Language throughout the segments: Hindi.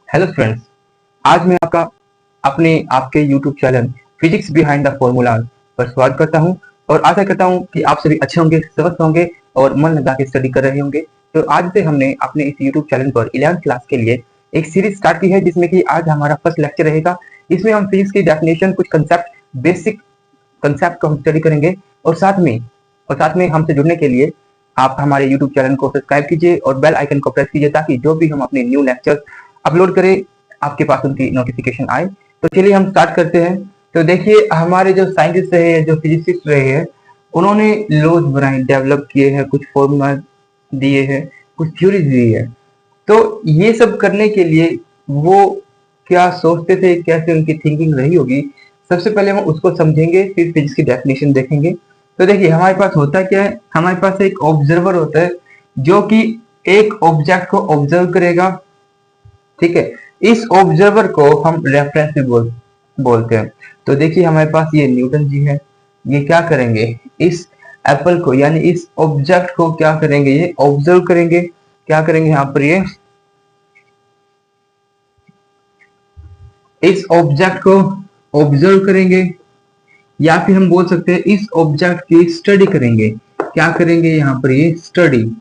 हेलो फ्रेंड्स, आज मैं अपने आपके YouTube channel physics behind the formulas पर स्वागत करता हूं और आशा करता हूं कि आप सभी अच्छे होंगे, स्वस्थ होंगे और मन लगा के स्टडी कर रहे होंगे। तो आज से हमने अपने इस यूट्यूब चैनल पर 11th क्लास के लिए एक सीरीज स्टार्ट की है, जिसमें कि आज हमारा फर्स्ट लेक्चर रहेगा। इसमें हम फिजिक्स की डेफिनेशन, कुछ कंसेप्ट, बेसिक कंसेप्ट को हम स्टडी करेंगे और साथ में हमसे जुड़ने के लिए आप हमारे यूट्यूब चैनल को सब्सक्राइब कीजिए और बेल आइकन को प्रेस कीजिए, ताकि जो भी हम अपने न्यू लेक्चर अपलोड करें आपके पास उनकी नोटिफिकेशन आए। तो चलिए हम स्टार्ट करते हैं। तो देखिए, हमारे जो साइंटिस्ट रहे हैं, जो फिजिसिस्ट रहे हैं, उन्होंने लॉज बनाए, डेवलप किए हैं, कुछ फॉर्मूला दिए हैं, कुछ थ्योरीज दी है। तो ये सब करने के लिए वो क्या सोचते थे, कैसे उनकी थिंकिंग रही होगी, सबसे पहले हम उसको समझेंगे, फिर फिजिक्स की डेफिनेशन देखेंगे। तो देखिए, हमारे पास होता क्या है, हमारे पास एक ऑब्जर्वर होता है जो कि एक ऑब्जेक्ट को ऑब्जर्व करेगा। ठीक है, इस ऑब्जर्वर को हम रेफरेंस भी बोलते हैं। तो देखिए, हमारे पास ये न्यूटन जी है, ये क्या करेंगे, इस एप्पल को यानी इस ऑब्जेक्ट को क्या करेंगे, ये ऑब्जर्व करेंगे। क्या करेंगे यहाँ पर, ये इस ऑब्जेक्ट को ऑब्जर्व करेंगे, या फिर हम बोल सकते हैं इस ऑब्जेक्ट की स्टडी करेंगे। क्या करेंगे यहाँ पर, ये स्टडी।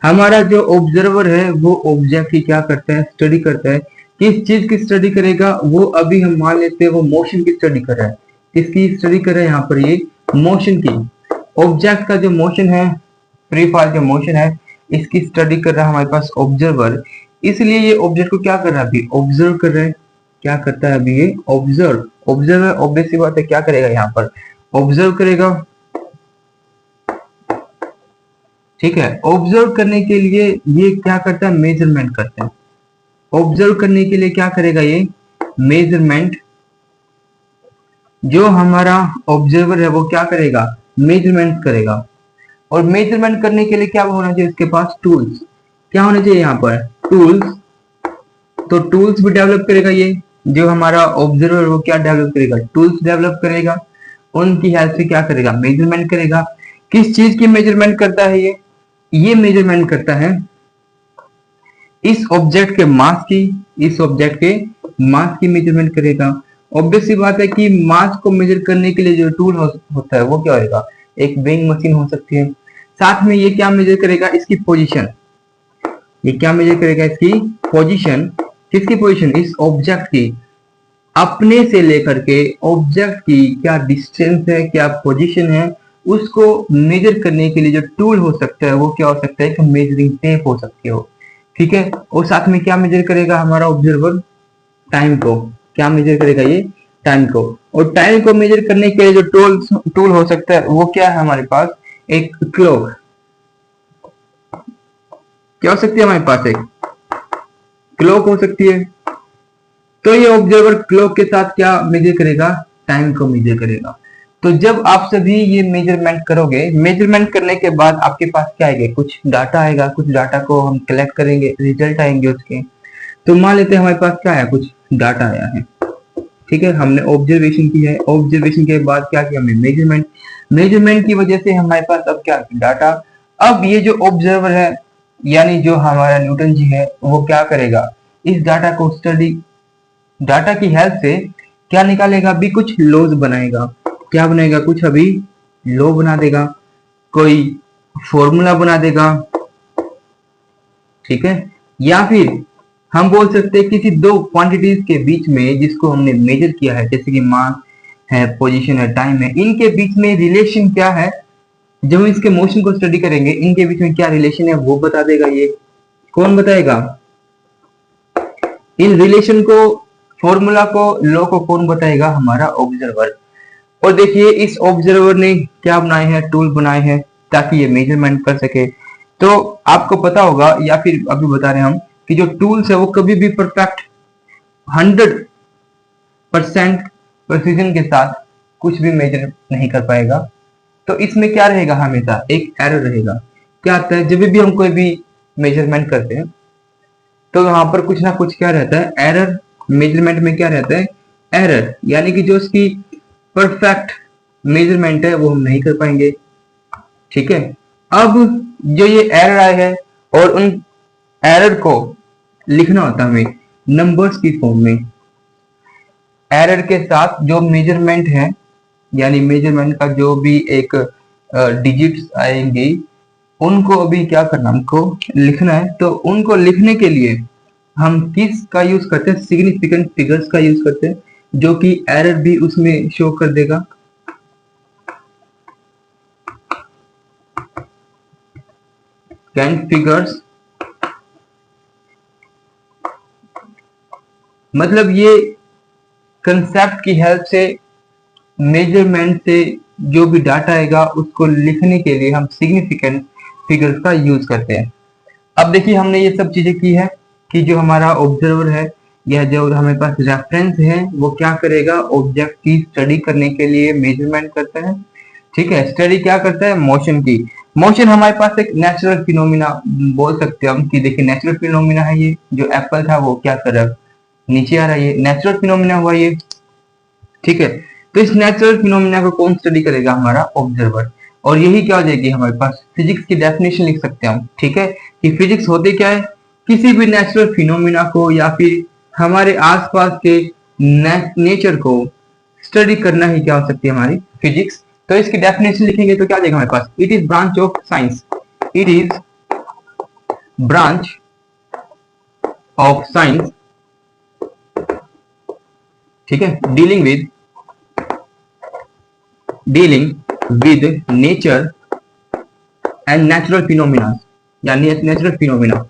हमारा जो ऑब्जर्वर है वो ऑब्जेक्ट की क्या करता है, स्टडी करता है। किस चीज की स्टडी करेगा, वो अभी हम मान लेते हैं वो मोशन की स्टडी कर रहा है। किसकी स्टडी कर रहा है यहाँ पर, ये मोशन की। ऑब्जेक्ट का जो मोशन है, फ्री फॉल जो मोशन है, इसकी स्टडी कर रहा है हमारे पास ऑब्जर्वर। इसलिए ये ऑब्जेक्ट को क्या कर रहा है, अभी ऑब्जर्व कर रहा है। क्या करता है अभी, ये ऑब्जर्वर ऑब्वियस सी बात है, क्या करेगा यहाँ पर, ऑब्जर्व करेगा। ठीक है, ऑब्जर्व करने के लिए ये क्या करता है, मेजरमेंट करता है। ऑब्जर्व करने के लिए क्या करेगा, ये मेजरमेंट। जो हमारा ऑब्जर्वर है वो क्या करेगा, मेजरमेंट करेगा। और मेजरमेंट करने के लिए क्या होना चाहिए, इसके पास टूल्स। क्या होना चाहिए यहाँ पर, टूल्स। तो टूल्स भी डेवलप करेगा ये, जो हमारा ऑब्जर्वर वो क्या डेवलप करेगा, टूल्स डेवलप करेगा। उनकी हेल्प से क्या करेगा, मेजरमेंट करेगा। किस चीज की मेजरमेंट करता है ये मेजरमेंट करता है इस ऑब्जेक्ट के मास की, इस ऑब्जेक्ट के मास की मेजरमेंट करेगा। ऑब्वियस सी बात है कि मास को मेजर करने के लिए जो टूल होता है वो क्या होगा, एक वेइंग मशीन हो सकती है। साथ में ये क्या मेजर करेगा, इसकी पोजीशन। ये क्या मेजर करेगा, इसकी पोजीशन। किसकी पोजीशन, इस ऑब्जेक्ट की। अपने से लेकर के ऑब्जेक्ट की क्या डिस्टेंस है, क्या पोजीशन है, उसको मेजर करने के लिए जो टूल हो सकता है वो क्या हो सकता है, एक मेजरिंग टेप हो सकती है। ठीक है, और साथ में क्या मेजर करेगा हमारा ऑब्जर्वर, टाइम को। क्या मेजर करेगा, ये टाइम को। और टाइम को मेजर करने के लिए जो टूल हो सकता है वो क्या है हमारे पास, एक क्लॉक। क्या हो सकती है हमारे पास, एक क्लॉक हो सकती है। तो ये ऑब्जर्वर क्लॉक के साथ क्या मेजर करेगा, टाइम को मेजर करेगा। तो जब आप सभी ये मेजरमेंट करोगे, मेजरमेंट करने के बाद आपके पास क्या आएगा, कुछ डाटा आएगा। कुछ डाटा को हम कलेक्ट करेंगे, रिजल्ट आएंगे उसके। तो मान लेते हैं हमारे पास क्या है, कुछ डाटा आया है। ठीक है, हमने ऑब्जर्वेशन की है। ऑब्जर्वेशन के बाद क्या किया हमने, मेजरमेंट की वजह से हमारे पास अब क्या, डाटा। अब ये जो ऑब्जर्वर है यानी जो हमारा न्यूटन जी है, वो क्या करेगा, इस डाटा को स्टडी, डाटा की हेल्प से क्या निकालेगा, अभी कुछ लॉज बनाएगा। क्या बनाएगा, कुछ अभी लॉ बना देगा, कोई फॉर्मूला बना देगा। ठीक है, या फिर हम बोल सकते हैं किसी दो क्वांटिटीज के बीच में जिसको हमने मेजर किया है, जैसे कि मास है, पोजीशन है, टाइम है, इनके बीच में रिलेशन क्या है। जब हम इसके मोशन को स्टडी करेंगे, इनके बीच में क्या रिलेशन है वो बता देगा। ये कौन बताएगा, इन रिलेशन को, फॉर्मूला को, लॉ को कौन बताएगा, हमारा ऑब्जर्वर। और देखिए, इस ऑब्जर्वर ने क्या बनाए हैं, टूल बनाए हैं, ताकि ये मेजरमेंट कर सके। तो आपको पता होगा, या फिर अभी बता रहे हैं हम, कि जो टूल्स है वो कभी भी परफेक्ट 100% प्रिसीजन के साथ कुछ भी मेजर नहीं कर पाएगा। तो इसमें क्या रहेगा, हमेशा एक एरर रहेगा। क्या आता है, जब भी हम कोई भी मेजरमेंट करते हैं तो यहाँ पर कुछ ना कुछ क्या रहता है, एरर। मेजरमेंट में क्या रहता है, एरर, यानी कि जो उसकी परफेक्ट मेजरमेंट है वो हम नहीं कर पाएंगे। ठीक है, अब जो ये एरर आए हैं और उन एरर को लिखना होता है हमें, नंबर्स की फॉर्म में। एरर के साथ जो मेजरमेंट है, यानी मेजरमेंट का जो भी एक डिजिट्स आएंगे, उनको अभी क्या करना, हमको लिखना है। तो उनको लिखने के लिए हम किस का यूज करते हैं, सिग्निफिकेंट फिगर्स का यूज करते हैं, जो कि एरर भी उसमें शो कर देगा। फिगर्स मतलब ये कंसेप्ट की हेल्प से, मेजरमेंट से जो भी डाटा आएगा उसको लिखने के लिए हम सिग्निफिकेंट फिगर्स का यूज करते हैं। अब देखिए हमने ये सब चीजें की है कि जो हमारा ऑब्जर्वर है या जो हमारे पास रेफरेंस है वो क्या करेगा, ऑब्जेक्ट की स्टडी करने के लिए मेजरमेंट करता है। ठीक है, स्टडी क्या करता है, मोशन की। मोशन हमारे पास एक नेचुरल फिनोमिना बोल सकते हैं हम कि देखिए नेचुरल फिनोमिना है। ये जो एप्पल था वो क्या कर रहा है, नीचे आ रहा है, ये नेचुरल फिनोमिना हुआ ये। ठीक है, तो इस नेचुरल फिनोमिना को कौन स्टडी करेगा, हमारा ऑब्जर्वर। और यही क्या हो जाएगी हमारे पास, फिजिक्स की डेफिनेशन लिख सकते हैं हम। ठीक है, कि फिजिक्स होते क्या है, किसी भी नेचुरल फिनोमिना को या फिर हमारे आसपास के नेचर को स्टडी करना ही क्या हो सकती है, हमारी फिजिक्स। तो इसकी डेफिनेशन लिखेंगे तो क्या देगा हमारे पास, it is branch of science, it is branch of science. ठीक है, dealing with nature and natural phenomena, यानी नेचुरल फिनोमिना।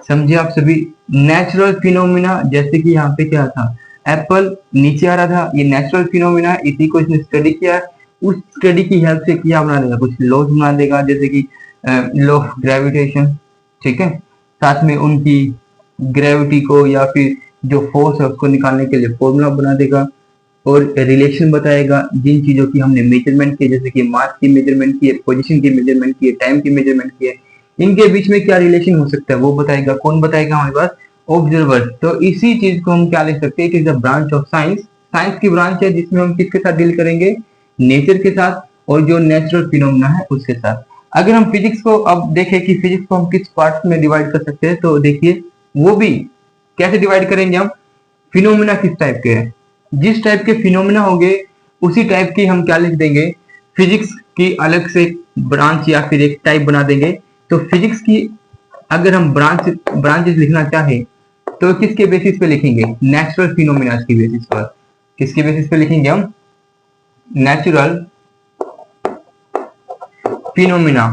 समझे आप सभी, नेचुरल फिनोमिना। जैसे कि यहाँ पे क्या था, एप्पल नीचे आ रहा था, ये नेचुरल फिनोमिना, इसी को इसने स्टडी किया। उस स्टडी की हेल्प से क्या बना देगा, कुछ लॉज बना देगा, जैसे कि लॉ ऑफ ग्रेविटेशन। ठीक है, साथ में उनकी ग्रेविटी को या फिर जो फोर्स है उसको निकालने के लिए फॉर्मूला बना देगा, और रिलेशन बताएगा जिन चीजों की हमने मेजरमेंट की, जैसे कि मास की मेजरमेंट की है, पोजीशन की मेजरमेंट की है, टाइम की मेजरमेंट की है, इनके बीच में क्या रिलेशन हो सकता है वो बताएगा। कौन बताएगा हमारे पास, ऑब्जर्वर। तो इसी चीज को हम क्या लिख सकते हैं, it is the branch of science. Science की ब्रांच है जिसमें हम किसके साथ डील करेंगे, नेचर के साथ, और जो नेचुरल फिनोमिना है उसके साथ। अगर हम फिजिक्स को अब देखें कि फिजिक्स को हम किस पार्ट में डिवाइड कर सकते हैं, तो देखिए वो भी कैसे डिवाइड करेंगे हम, फिनोमिना किस टाइप के हैं, जिस टाइप के फिनोमिना होंगे उसी टाइप की हम क्या लिख देंगे, फिजिक्स की अलग से ब्रांच या फिर एक टाइप बना देंगे। तो फिजिक्स की अगर हम ब्रांचेस लिखना चाहे तो किसके बेसिस पे लिखेंगे, नेचुरल फिनोमिना की बेसिस पर। किसके बेसिस पे लिखेंगे हम, नेचुरल फिनोमिना।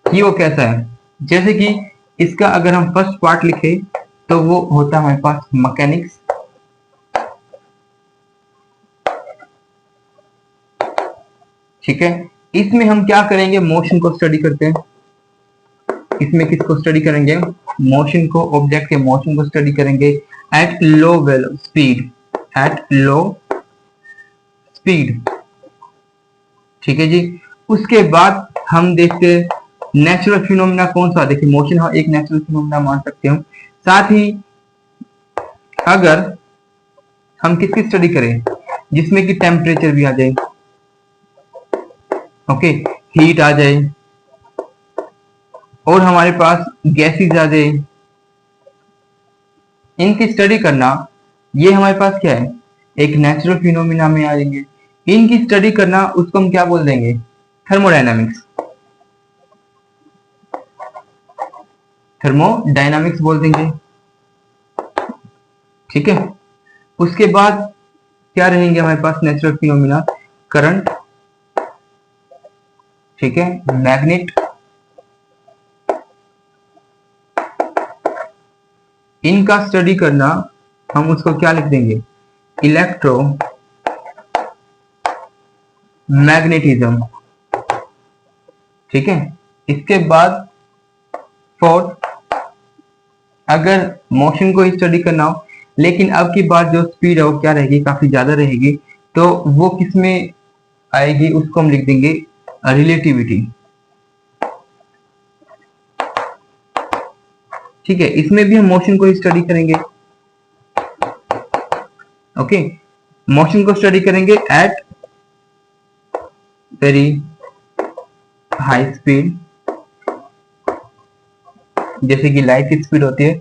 कि वो कैसा है, जैसे कि इसका अगर हम फर्स्ट पार्ट लिखे तो वो होता है हमारे पास मैकेनिक्स। ठीक है, इसमें हम क्या करेंगे, मोशन को स्टडी करते हैं। इसमें किसको स्टडी करेंगे, मोशन को, ऑब्जेक्ट के मोशन को स्टडी करेंगे at low speed, at low speed. ठीक है जी, उसके बाद हम देखते हैं नेचुरल फिनोमिना कौन सा। देखिए मोशन एक नेचुरल फिनोमिना मान सकते हैं। साथ ही अगर हम किसकी स्टडी करें, जिसमें कि टेम्परेचर भी आ जाए, ओके, हीट आ जाए, और हमारे पास गैसेस आ जाए, इनकी स्टडी करना, ये हमारे पास क्या है, एक नेचुरल फिनोमिना में आ जाएंगे। इनकी स्टडी करना उसको हम क्या बोल देंगे, थर्मोडायनामिक्स, थर्मोडायनामिक्स बोल देंगे। ठीक है, उसके बाद क्या रहेंगे हमारे पास नेचुरल फिनोमिना, करंट, ठीक है, मैग्नेट, इनका स्टडी करना हम उसको क्या लिख देंगे, इलेक्ट्रो मैग्नेटिज्म। ठीक है, इसके बाद फोर्थ, अगर मोशन को ही स्टडी करना हो, लेकिन अब की बात जो स्पीड है वो क्या रहेगी, काफी ज्यादा रहेगी, तो वो किस में आएगी, उसको हम लिख देंगे रिलेटिविटी। ठीक है, इसमें भी हम मोशन को ही स्टडी करेंगे। ओके, मोशन को स्टडी करेंगे एट वेरी हाई स्पीड, जैसे कि लाइट की स्पीड होती है।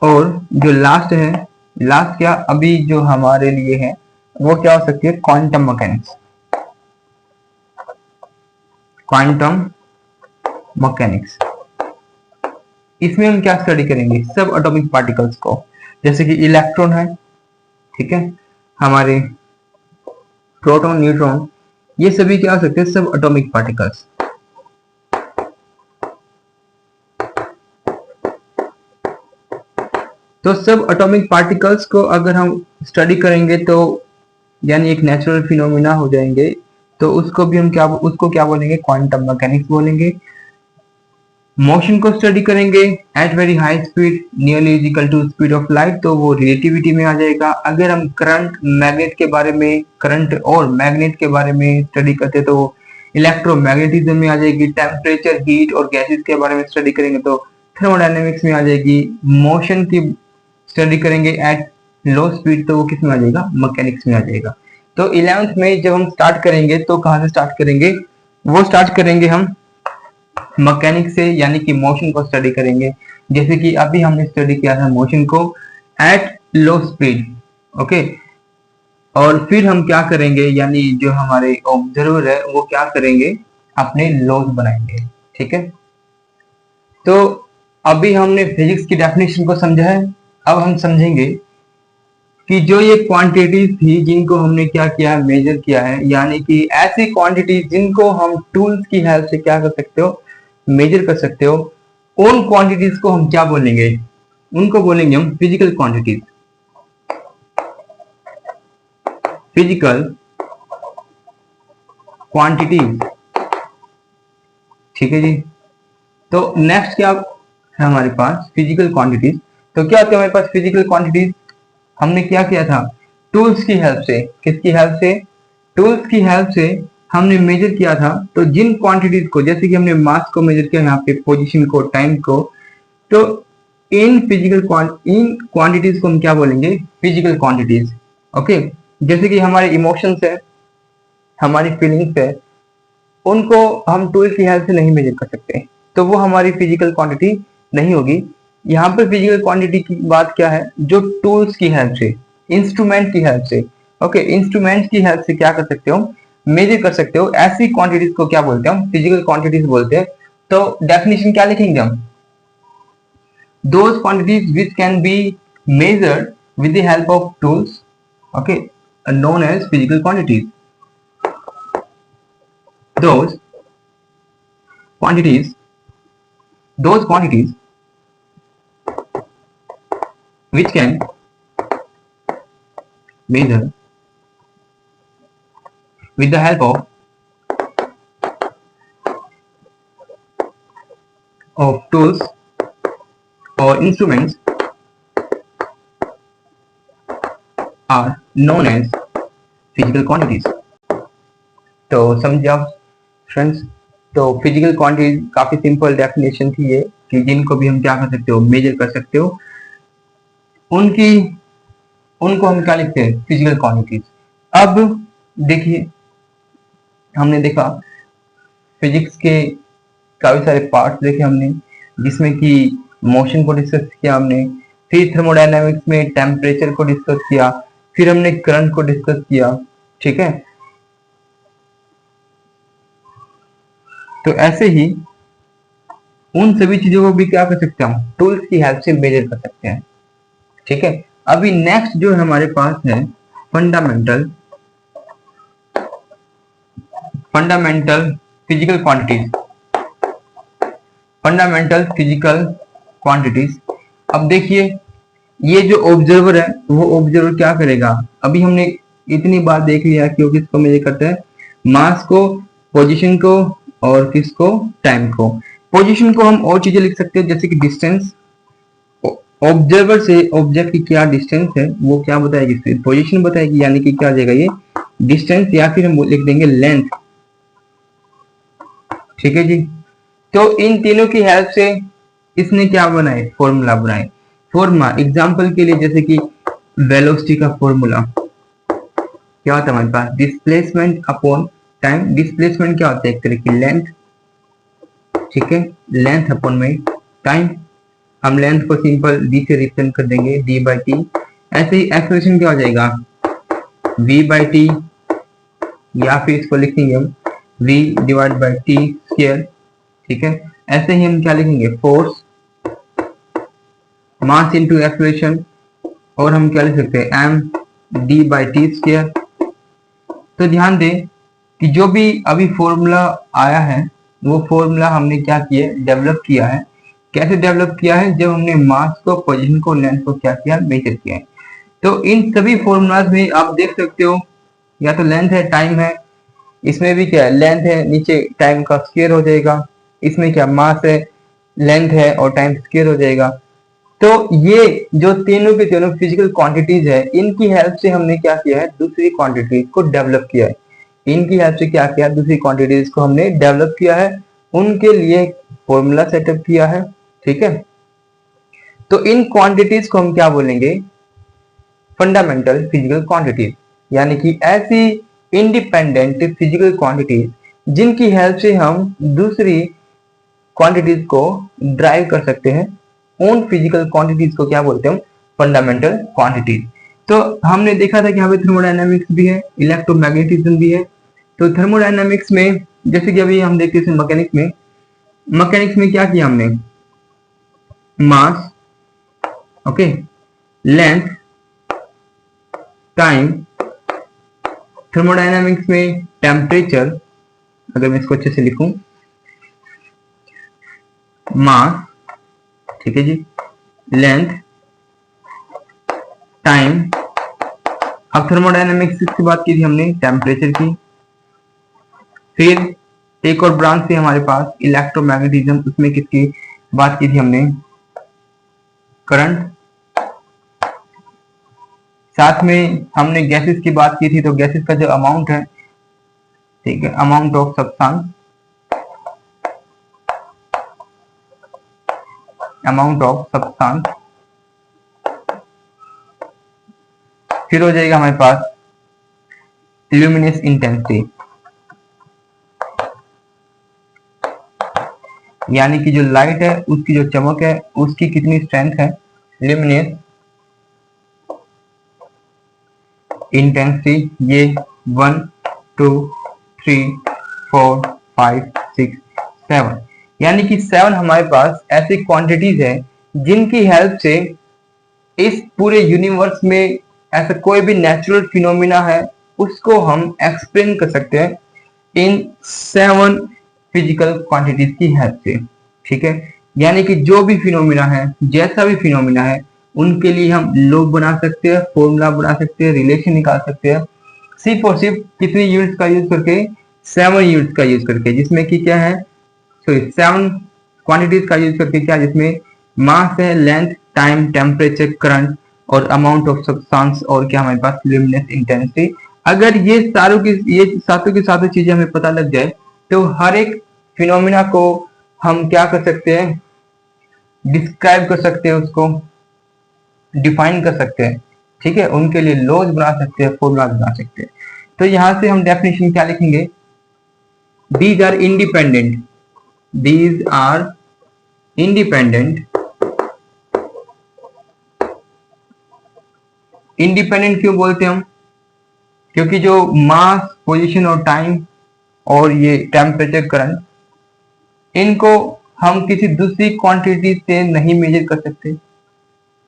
और जो लास्ट है, लास्ट क्या अभी जो हमारे लिए है वो क्या हो सकती है, क्वांटम मैकेनिक्स। क्वांटम मैकेनिक्स, इसमें हम क्या स्टडी करेंगे, सब एटॉमिक पार्टिकल्स को, जैसे कि इलेक्ट्रॉन है, ठीक है, हमारे प्रोटॉन, न्यूट्रॉन, ये सभी क्या हो सकते हैं, सब एटॉमिक पार्टिकल्स। तो सब एटॉमिक पार्टिकल्स को अगर हम स्टडी करेंगे तो यानी एक नेचुरल फिनोमिना हो जाएंगे, तो उसको भी हम उसको क्या बोलेंगे, क्वांटम मैकेनिक्स बोलेंगे। मोशन को स्टडी करेंगे at very high speed nearly is equal to speed of light, तो वो रिलेटिविटी में आ जाएगा। अगर हम करंट मैग्नेट के बारे में, करंट और मैग्नेट के बारे में स्टडी करते तो इलेक्ट्रोमैग्नेटिज्म में आ जाएगी। टेम्परेचर, हीट और गैसेस के बारे में स्टडी करेंगे तो थर्मोडायनेमिक्स में आ जाएगी। मोशन की स्टडी करेंगे एट लो स्पीड तो वो किस में आ जाएगा, मैकेनिक्स में आ जाएगा। तो 11th में जब हम स्टार्ट करेंगे तो कहाँ से स्टार्ट करेंगे, वो स्टार्ट करेंगे हम मैकेनिक्स से, यानी कि मोशन को स्टडी करेंगे। जैसे कि अभी हमने स्टडी किया था मोशन को एट लो स्पीड, ओके। और फिर हम क्या करेंगे, यानी जो हमारे ऑब्जर्वर है वो क्या करेंगे, अपने लॉज बनाएंगे, ठीक है। तो अभी हमने फिजिक्स की डेफिनेशन को समझा है, अब हम समझेंगे कि जो ये क्वांटिटीज थी जिनको हमने क्या किया है, मेजर किया है, यानी कि ऐसी क्वांटिटीज जिनको हम टूल्स की हेल्प से क्या कर सकते हो, मेजर कर सकते हो, उन क्वांटिटीज को हम क्या बोलेंगे, उनको बोलेंगे हम फिजिकल क्वांटिटीज। फिजिकल क्वांटिटीज, ठीक है जी। तो नेक्स्ट क्या है हमारे पास, फिजिकल क्वांटिटीज। तो क्या होता है हमारे पास फिजिकल क्वांटिटीज, हमने क्या किया था, टूल्स की हेल्प से, किसकी हेल्प से, टूल्स की हेल्प से हमने मेजर किया था। तो जिन क्वांटिटीज को, जैसे कि हमने मास को मेजर किया यहाँ पे, पोजीशन को, टाइम को, तो इन क्वांटिटीज को हम क्या बोलेंगे, फिजिकल क्वांटिटीज, ओके। जैसे कि हमारे इमोशंस है, हमारी फीलिंग्स है, उनको हम टूल की हेल्प से नहीं मेजर कर सकते, तो वो हमारी फिजिकल क्वांटिटी नहीं होगी। यहाँ पर फिजिकल क्वांटिटी की बात क्या है, जो टूल्स की हेल्प से, इंस्ट्रूमेंट की हेल्प से, ओके, इंस्ट्रूमेंट की हेल्प से क्या कर सकते हो, मेजर कर सकते हो, ऐसी क्वांटिटीज को क्या बोलते हैं हम, फिजिकल क्वांटिटीज बोलते हैं। तो डेफिनेशन क्या लिखेंगे हम, those quantities which can be measured with the help of tools, okay, known as physical quantities. Those quantities which can measure with the help of tools or instruments are known as physical quantities. तो समझे आप फ्रेंड्स, तो फिजिकल क्वांटिटीज काफी सिंपल डेफिनेशन थी ये, कि जिनको भी हम क्या कर सकते हो, मेजर कर सकते हो, उनको हम क्या लिखते हैं, फिजिकल क्वांटिटीज। अब देखिए, हमने देखा फिजिक्स के काफी सारे पार्ट्स देखे हमने, जिसमें कि मोशन को डिस्कस किया हमने, फिर थर्मोडायनामिक्स में टेम्परेचर को डिस्कस किया, फिर हमने करंट को डिस्कस किया, ठीक है। तो ऐसे ही उन सभी चीजों को भी क्या कर सकते हैं हम, टूल्स की हेल्प से मेजर कर सकते हैं, ठीक है। अभी नेक्स्ट जो हमारे पास है fundamental physical quantities, fundamental physical quantities. अब देखिए, ये जो ऑब्जर्वर है वो ऑब्जर्वर क्या करेगा, अभी हमने इतनी बात देख लिया कि वो किसको मेजर करता है, मास को, पोजीशन को और किसको, टाइम को। पोजीशन को हम और चीजें लिख सकते हैं, जैसे कि डिस्टेंस, ऑब्जर्वर से ऑब्जेक्ट की क्या डिस्टेंस है वो क्या बताएगी, फिर पोजीशन बताएगी, यानी कि क्या आ जाएगा ये डिस्टेंस, या फिर हम लिख देंगे लेंथ, ठीक है जी। तो इन तीनों की हेल्प से इसने क्या बनाए, फॉर्मूला बनाए। फॉर्मूला एग्जांपल के लिए, जैसे कि वेलोसिटी का फॉर्मूला क्या होता है हमारे पास, डिस्प्लेसमेंट अपॉन टाइम, डिस्प्लेसमेंट क्या होता है, एक तरह की लेंथ, ठीक है, लेंथ अपॉन में टाइम, हम लेंथ को सिंपल डी से रिप्रेजेंट कर देंगे, डी बाई टी। ऐसे ही एक्सेलरेशन क्या हो जाएगा, v बाई टी, या फिर इसको लिखेंगे हम v divide by T square, ठीक है। ऐसे ही हम क्या लिखेंगे, फोर्स, मास इंटू एक्सेलरेशन, और हम क्या लिख सकते हैं, m d by T square. तो ध्यान दें कि जो भी अभी फॉर्मूला आया है वो फॉर्मूला हमने क्या किया, डेवलप किया है। कैसे डेवलप किया है, जब हमने मास को, पोजीशन को, लेंथ को क्या किया, मेजर किया है। तो इन सभी फॉर्मूलाज में आप देख सकते हो, या तो लेंथ है, टाइम है, इसमें भी क्या है, लेंथ है, नीचे टाइम का स्क्वायर हो जाएगा, इसमें क्या मास है, लेंथ है और टाइम स्क्वायर हो जाएगा। तो ये जो तीनों के तीनों फिजिकल क्वांटिटीज है, इनकी हेल्प से हमने क्या किया है, दूसरी क्वांटिटीज को डेवलप किया है। इनकी हेल्प से क्या किया, दूसरी क्वांटिटीज को हमने डेवलप किया है, उनके लिए फॉर्मूला सेटअप किया है, ठीक है। तो इन क्वांटिटीज को हम क्या बोलेंगे, फंडामेंटल फिजिकल क्वांटिटीज, यानी कि ऐसी इंडिपेंडेंट फिजिकल क्वांटिटीज जिनकी हेल्प से हम दूसरी क्वांटिटीज को ड्राइव कर सकते हैं। उन फिजिकल क्वांटिटीज को क्या बोलते हैं, फंडामेंटल क्वांटिटीज। तो हमने देखा था कि यहाँ पे थर्मोडायनामिक्स भी है, इलेक्ट्रोमैग्नेटिज्म भी है। तो थर्मोडायनामिक्स में जैसे कि अभी हम देखते थे मैकेनिक्स में क्या किया हमने, मास, ओके, लेंथ, टाइम, थर्मोडायनामिक्स में टेम्परेचर, अगर मैं इसको अच्छे से लिखूं, मास, ठीक है जी, लेंथ, टाइम। अब थर्मोडायनामिक्स की बात की थी हमने, टेम्परेचर की। फिर एक और ब्रांच थी हमारे पास इलेक्ट्रोमैग्नेटिज्म, उसमें किसकी बात की थी हमने, करंट। साथ में हमने गैसेस की बात की थी, तो गैसेस का जो अमाउंट है, ठीक है, amount of substance, amount of substance. फिर हो जाएगा हमारे पास ल्यूमिनस इंटेंसिटी, यानी कि जो लाइट है उसकी जो चमक है उसकी कितनी स्ट्रेंथ है, ल्यूमिनस इंटेंसिटी। ये 1 2 3 4 5 6 7, यानी कि 7 हमारे पास ऐसी क्वांटिटीज है जिनकी हेल्प से इस पूरे यूनिवर्स में ऐसा कोई भी नेचुरल फिनोमिना है उसको हम एक्सप्लेन कर सकते हैं इन 7 फिजिकल क्वांटिटीज की हेल्प से, ठीक है। यानी कि जो भी फिनोमिना है, जैसा भी फिनोमिना है, उनके लिए हम लॉ बना सकते हैं, फॉर्मूला बना सकते हैं, रिलेशन निकाल सकते हैं, सिर्फ और सिर्फ कितने यूनिट्स का यूज करके, 7 यूनिट्स का यूज करके, जिसमें कि क्या है, सॉरी 7 क्वांटिटीज का यूज करके, क्या, जिसमें मास है, लेंथ, टाइम, टेम्परेचर, करंट और अमाउंट ऑफ सब्सटेंस, और क्या हमारे पास ल्यूमिनस इंटेंसिटी। अगर ये सातों की सातों चीजें हमें पता लग जाए तो हर एक फिनोमिना को हम क्या कर सकते हैं, डिस्क्राइब कर सकते हैं, उसको डिफाइन कर सकते हैं, ठीक है। उनके लिए लॉज बना सकते हैं, फॉर्मूला बना सकते हैं। तो यहां से हम डेफिनेशन क्या लिखेंगे, these are independent, these are independent, independent क्यों बोलते हैं हम, क्योंकि जो मास, पोजीशन और टाइम और ये टेम्परेचर, करंट, इनको हम किसी दूसरी क्वांटिटी से नहीं मेजर कर सकते,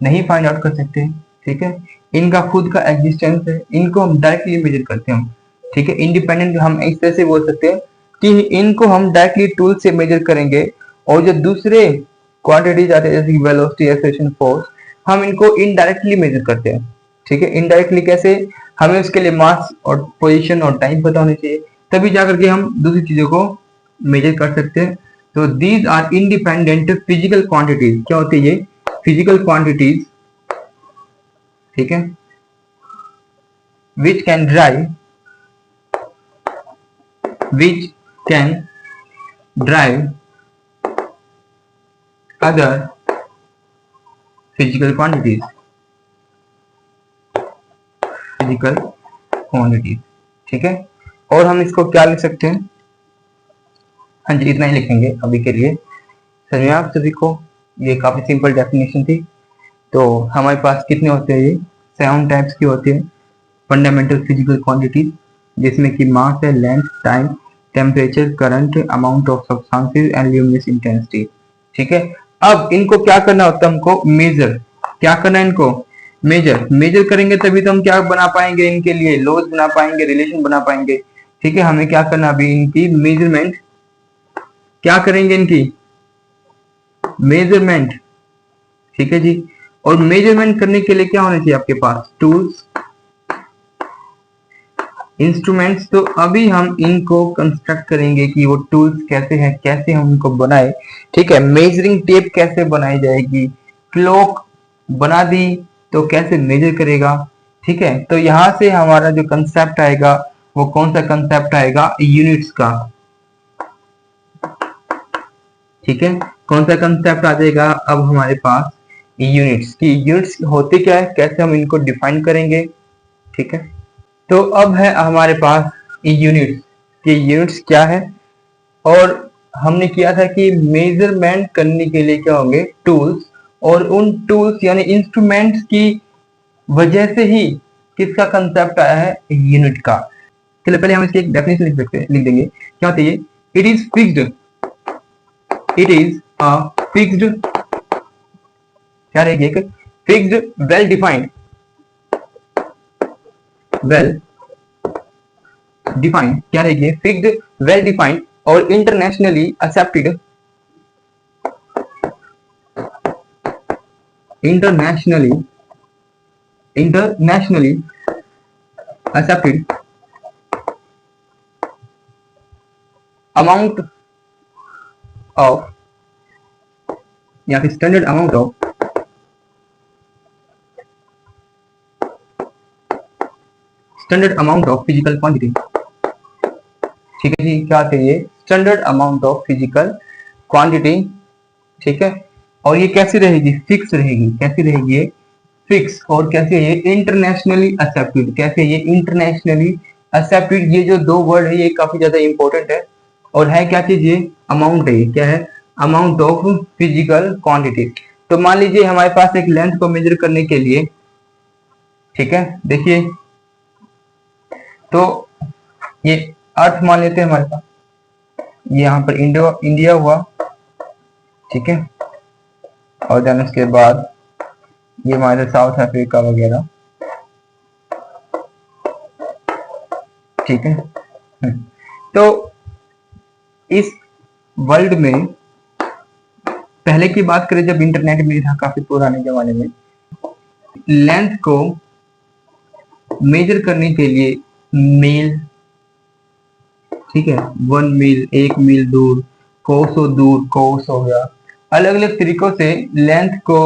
नहीं फाइंड आउट कर सकते, ठीक है। इनका खुद का एग्जिस्टेंस है, इनको हम डायरेक्टली मेजर करते हैं, ठीक है। इंडिपेंडेंट हम इस तरह से बोल सकते हैं कि इनको हम डायरेक्टली टूल से मेजर करेंगे, और जो दूसरे क्वांटिटीज आते हैं जैसे कि वेलोसिटी, एक्सेलरेशन, फोर्स, हम इनको इनडायरेक्टली मेजर करते हैं, ठीक है। इनडायरेक्टली कैसे, हमें उसके लिए मास और पोजीशन और टाइम पता होने चाहिए, तभी जाकर के हम दूसरी चीजों को मेजर कर सकते हैं। तो these are independent physical quantities, क्या होती है ये, फिजिकल क्वांटिटीज, ठीक है, which can drive other physical quantities, ठीक है। और हम इसको क्या लिख सकते हैं, हाँ जी इतना ही लिखेंगे अभी के लिए। समझ में आप सभी को, ये काफी सिंपल डेफिनेशन थी। तो हमारे पास कितने होते हैं, ये 7 टाइप्स की होती है फंडामेंटल फिजिकल क्वांटिटीज, जिसमें कि मास है, length, time, temperature, current, amount of substances and luminous intensity. ठीक है, अब इनको क्या करना होता है, हमको मेजर, क्या करना है इनको मेजर करेंगे तभी तो हम क्या बना पाएंगे, इनके लिए लॉज बना पाएंगे, रिलेशन बना पाएंगे। ठीक है, हमें क्या करना, अभी इनकी मेजरमेंट क्या करेंगे, इनकी मेजरमेंट। ठीक है जी, और मेजरमेंट करने के लिए क्या होना चाहिए आपके पास, टूल्स, इंस्ट्रूमेंट्स। तो अभी हम इनको कंस्ट्रक्ट करेंगे कि वो टूल्स कैसे हैं, कैसे हम उनको बनाए। ठीक है, मेजरिंग टेप कैसे बनाई जाएगी, क्लॉक बना दी तो कैसे मेजर करेगा। ठीक है, तो यहां से हमारा जो कंसेप्ट आएगा वो कौन सा कंसेप्ट आएगा, यूनिट्स का। ठीक है, कौन सा कंसेप्ट आ जाएगा अब हमारे पास, यूनिट्स की। यूनिट्स होते क्या है, कैसे हम इनको डिफाइन करेंगे। ठीक है, तो अब है हमारे पास यूनिट्स कि यूनिट्स क्या है, और हमने किया था कि मेजरमेंट करने के लिए क्या होंगे, टूल्स, और उन टूल्स यानी इंस्ट्रूमेंट्स की वजह से ही किसका कंसेप्ट आया है, यूनिट का। चलिए पहले हम इसकी एक डेफिनेशन लिख देंगे, क्या होती है, it is fixed, it is a fixed, क्या रहेगी, एक fixed well defined, well defined, क्या रहेगी, फिक्स्ड वेल डिफाइंड और internationally accepted, internationally accepted amount of, या फिर standard amount of, standard amount of physical quantity. ठीक है जी, क्या चाहिए, standard amount of physical quantity. ठीक है, और ये कैसी रहेगी, फिक्स रहेगी, कैसी रहेगी ये, फिक्स, और कैसे ये इंटरनेशनली एक्सेप्टेड, कैसे ये इंटरनेशनली एक्सेप्टेड। ये जो दो वर्ड है ये काफी ज्यादा इंपॉर्टेंट है, और है क्या चीज, ये अमाउंट है, ये क्या है, अमाउंट ऑफ फिजिकल क्वांटिटी। तो मान लीजिए हमारे पास एक लेंथ को मेजर करने के लिए, ठीक है, देखिए तो ये अर्थ मान लेते हैं हमारे पास, ये यहाँ पर इंडिया हुआ, ठीक है, और देन उसके बाद ये हमारे साउथ अफ्रीका वगैरह, ठीक है। तो इस वर्ल्ड में पहले की बात करें, जब इंटरनेट नहीं था, काफी पुराने जमाने में, लेंथ को मेजर करने के लिए मील, ठीक है, 1 मील, 1 मील दूर, कोस हो गया, अलग अलग तरीकों से लेंथ को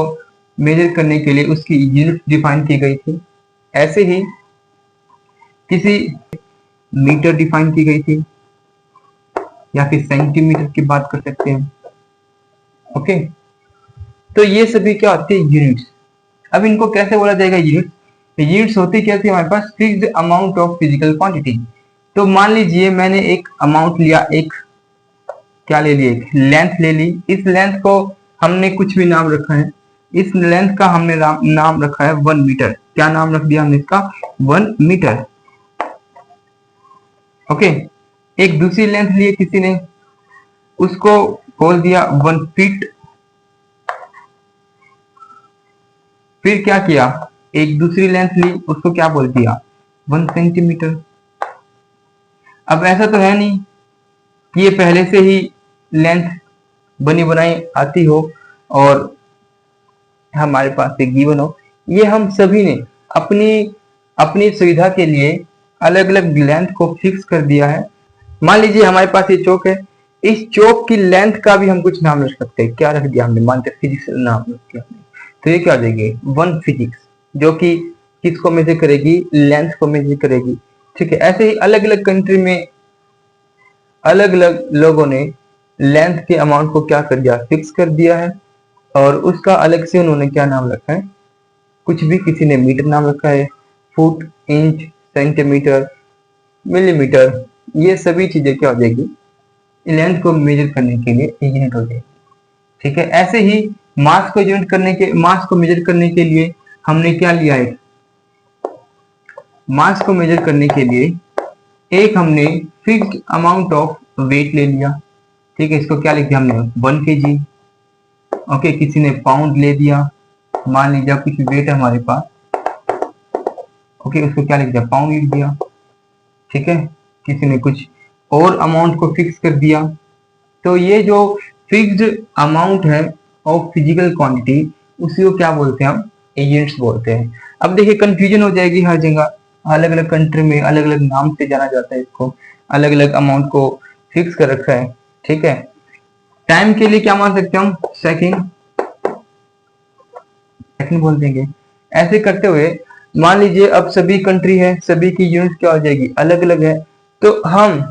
मेजर करने के लिए उसकी यूनिट डिफाइन की गई थी। ऐसे ही किसी मीटर डिफाइन की गई थी, या फिर सेंटीमीटर की बात कर सकते हैं। ओके, तो ये सभी क्या होती है, यूनिट्स। अब इनको कैसे बोला जाएगा, यूनिट्स। यूनिट्स होती क्या थी हमारे पास, fixed amount of physical quantity. तो मान लीजिए मैंने एक अमाउंट लिया, एक क्या ले लिया, एक लेंथ ले ली। इस लेंथ को हमने कुछ भी नाम रखा है, इस लेंथ का हमने नाम रखा है 1 मीटर। क्या नाम रख दिया हमने इसका, 1 मीटर। ओके, एक दूसरी लेंथ ली किसी ने, उसको बोल दिया 1 फीट। फिर क्या किया, एक दूसरी लेंथ ली, उसको क्या बोल दिया, 1 सेंटीमीटर। अब ऐसा तो है नहीं कि ये पहले से ही लेंथ बनी बनाई आती हो और हमारे पास एक गिवन हो। ये हम सभी ने अपनी अपनी सुविधा के लिए अलग अलग लेंथ को फिक्स कर दिया है। मान लीजिए हमारे पास ये चौक है, इस चौक की लेंथ का भी हम कुछ नाम रख सकते हैं। क्या रख दिया हमने, मानते फिजिक्स नाम रख दिया हमने, तो ये क्या हो जाएगी, 1 फिजिक्स, जो कि किसको मेजर करेगी, लेंथ को मेजर करेगी। ठीक है, ऐसे ही अलग अलग कंट्री में अलग अलग लोगों ने लेंथ के अमाउंट को क्या कर दिया, फिक्स कर दिया है, और उसका अलग से उन्होंने क्या नाम रखा है, कुछ भी, किसी ने मीटर नाम रखा है, फुट, इंच, सेंटीमीटर, मिलीमीटर, ये सभी चीजें क्या हो जाएगी, लेंथ को मेजर करने के लिए यूनिट हो जाएगी। ठीक है, ऐसे ही मास को मेजर करने के लिए हमने क्या लिया है, मास को मेजर करने के लिए एक हमने फिक्स्ड अमाउंट ऑफ वेट ले लिया। ठीक है, इसको क्या लिख दिया हमने 1 kg। ओके, किसी ने पाउंड ले दिया, मान लीजिए कुछ वेट है हमारे पास, ओके, उसको क्या लिख दिया, पाउंड लिख दिया। ठीक है, किसी ने कुछ और अमाउंट को फिक्स कर दिया। तो ये जो फिक्स्ड अमाउंट है ऑफ फिजिकल क्वांटिटी, उसी को क्या बोलते हैं हम, यूनिट्स बोलते हैं। अब देखिए कंफ्यूजन हो जाएगी हर जगह, अलग अलग कंट्री में अलग अलग नाम से जाना जाता है इसको, अलग अलग अमाउंट को फिक्स कर रखा है। ठीक है, टाइम के लिए क्या मान सकते हैं हम, सेकंड बोल देंगे। ऐसे करते हुए मान लीजिए अब सभी कंट्री है, सभी की यूनिट क्या हो जाएगी, अलग अलग है, तो हम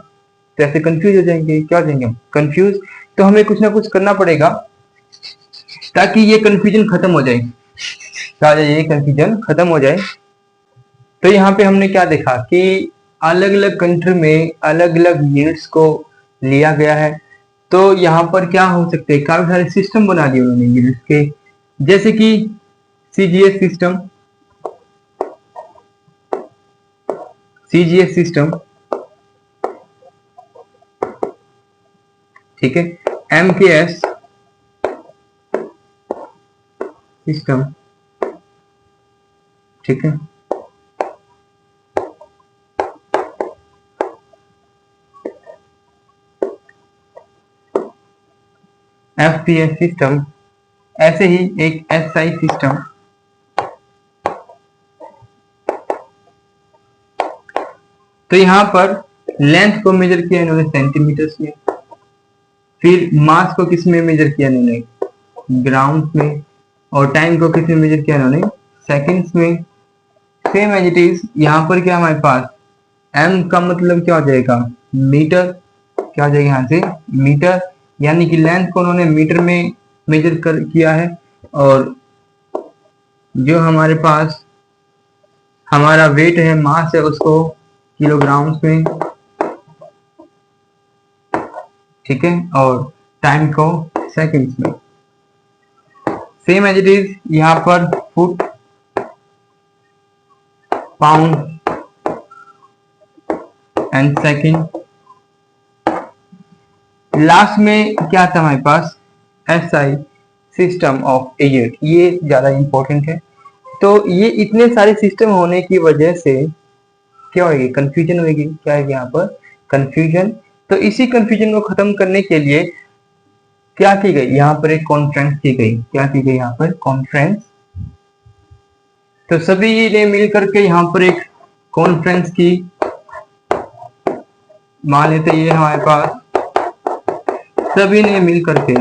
कैसे कंफ्यूज हो जाएंगे, क्या हो जाएंगे हम कंफ्यूज। तो हमें कुछ ना कुछ करना पड़ेगा ताकि ये कंफ्यूजन खत्म हो जाए, ये कंफ्यूजन खत्म हो जाए। तो यहाँ पे हमने क्या देखा कि अलग अलग कंट्री में अलग अलग यूनिट्स को लिया गया है। तो यहाँ पर क्या हो सकते हैं, काफी सारे सिस्टम बना दिए उन्होंने यूनिट्स के, जैसे कि सीजीएस सिस्टम, ठीक है, एमकेएस सिस्टम, ठीक है, एफपीएस सिस्टम, ऐसे ही एक एसआई सिस्टम। तो यहाँ पर लेंथ को मेजर किया इन्होंने सेंटीमीटर्स में, फिर मास को किस में मेजर किया इन्होंने, ग्राम्स में, और टाइम को किस में मेजर किया इन्होंने, सेकंड्स में। सेम एज इट इज यहाँ पर क्या हमारे पास m का मतलब क्या हो जाएगा, मीटर, क्या हो जाएगा यहाँ से मीटर, यानी कि लेंथ को उन्होंने मीटर में मेजर किया है, और जो हमारे पास हमारा वेट है, मास है, उसको किलोग्राम्स में, ठीक है, और टाइम को सेकंड्स में। सेम एज इट इज यहाँ पर foot, pound and second. Last में क्या था हमारे पास, एसआई सिस्टम ऑफ यूनिट, ये ज्यादा इंपॉर्टेंट है। तो ये इतने सारे सिस्टम होने की वजह से क्या होगी, कंफ्यूजन होगी, क्या है यहाँ पर कंफ्यूजन। तो इसी कंफ्यूजन को खत्म करने के लिए क्या की गई, यहाँ पर एक कॉन्फ्रेंस की गई, क्या की गई यहाँ पर कॉन्फ्रेंस। तो सभी ने मिलकर के यहाँ पर एक कॉन्फ्रेंस की, मान लेते ये हमारे पास सभी ने मिल करके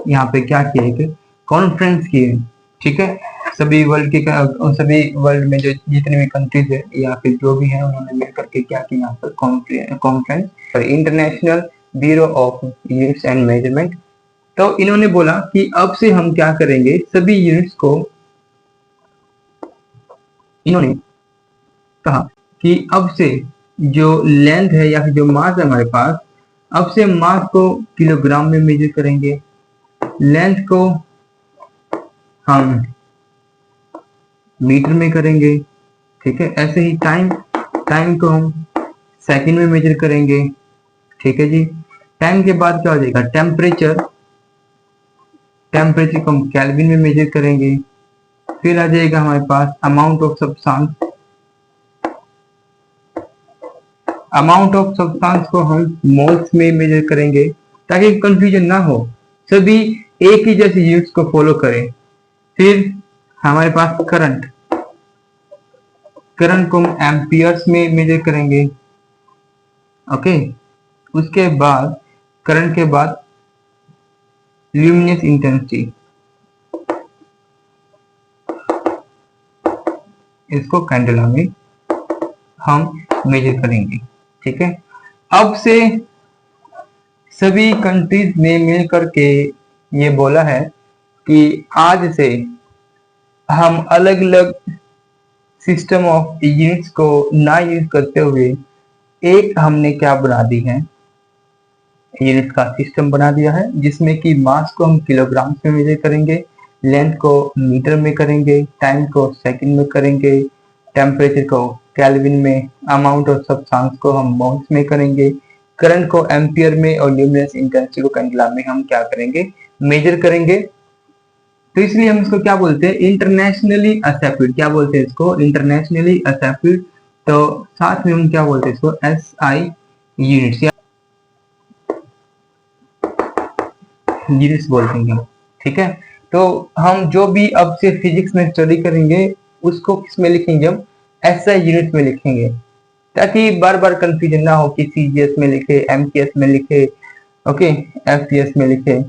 यहाँ पे क्या किया, एक कॉन्फ्रेंस की है। ठीक है, सभी वर्ल्ड में जो जितने भी कंट्रीज है या फिर जो भी है, उन्होंने मिल करके क्या किया यहाँ पर conference, international bureau of units and measurement. तो इन्होंने बोला कि अब से हम क्या करेंगे, सभी यूनिट्स को, इन्होंने कहा कि अब से जो लेंथ है या फिर जो मास है हमारे पास, अब से मास को किलोग्राम में मेजर करेंगे, लेंथ को हम मीटर में करेंगे। ठीक है, ऐसे ही टाइम को हम सेकंड में मेजर करेंगे। ठीक है जी, टाइम के बाद क्या हो जाएगा, टेम्परेचर को हम केल्विन में मेजर करेंगे। फिर आ जाएगा हमारे पास अमाउंट ऑफ सब्सटेंस को हम मोल्स में मेजर करेंगे, ताकि कंफ्यूजन ना हो, सभी एक ही जैसी यूनिट्स को फॉलो करें। फिर हमारे पास करंट को हम एम्पियर्स में मेजर करेंगे। ओके, उसके बाद करंट के बाद ल्यूमिनस इंटेंसिटी, इसको कैंडेला में हम मेजर करेंगे। ठीक है, अब से सभी कंट्रीज ने मिल करके ये बोला है कि आज से हम अलग अलग सिस्टम ऑफ यूनिट्स को ना यूज करते हुए एक हमने क्या बना दी है, यूनिट का सिस्टम बना दिया है, जिसमें कि मास को हम किलोग्राम में मेजर करेंगे, लेंथ को मीटर में करेंगे, टाइम को सेकंड में करेंगे, टेम्परेचर को केल्विन में, अमाउंट ऑफ सब्सटेंस को हम मोल्स में करेंगे, करंट को एम्पियर में और ल्यूमिनेंस इंटेंसिटी को कैंडेला में हम क्या करेंगे, मेजर करेंगे। तो इसलिए हम इसको क्या बोलते हैं, इंटरनेशनली एक्सेप्टेड, क्या बोलते हैं इसको, इंटरनेशनली एक्सेप्टेड। तो साथ में हम क्या बोलते हैं इसको, एसआई यूनिट्स, यूनिट्स बोलते हैं, ठीक है। तो हम जो भी अब से फिजिक्स में स्टडी करेंगे उसको किस में लिखेंगे, हम एसआई यूनिट में लिखेंगे, ताकि बार बार कंफ्यूजन ना हो कि सीजीएस में लिखे, एमटीएस में लिखे, ओके, एफटीएस में लिखे।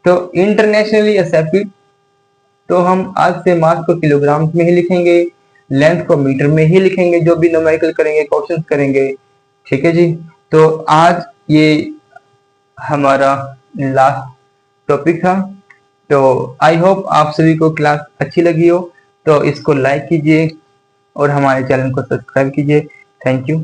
तो इंटरनेशनली एक्सेप्टेड, तो हम आज से मास को किलोग्राम में ही लिखेंगे, लेंथ को मीटर में ही लिखेंगे, जो भी न्यूमेरिकल करेंगे, क्वेश्चन करेंगे, ठीक है जी। तो आज ये हमारा लास्ट टॉपिक था। तो आई होप आप सभी को क्लास अच्छी लगी हो, तो इसको लाइक कीजिए और हमारे चैनल को सब्सक्राइब कीजिए। Thank you.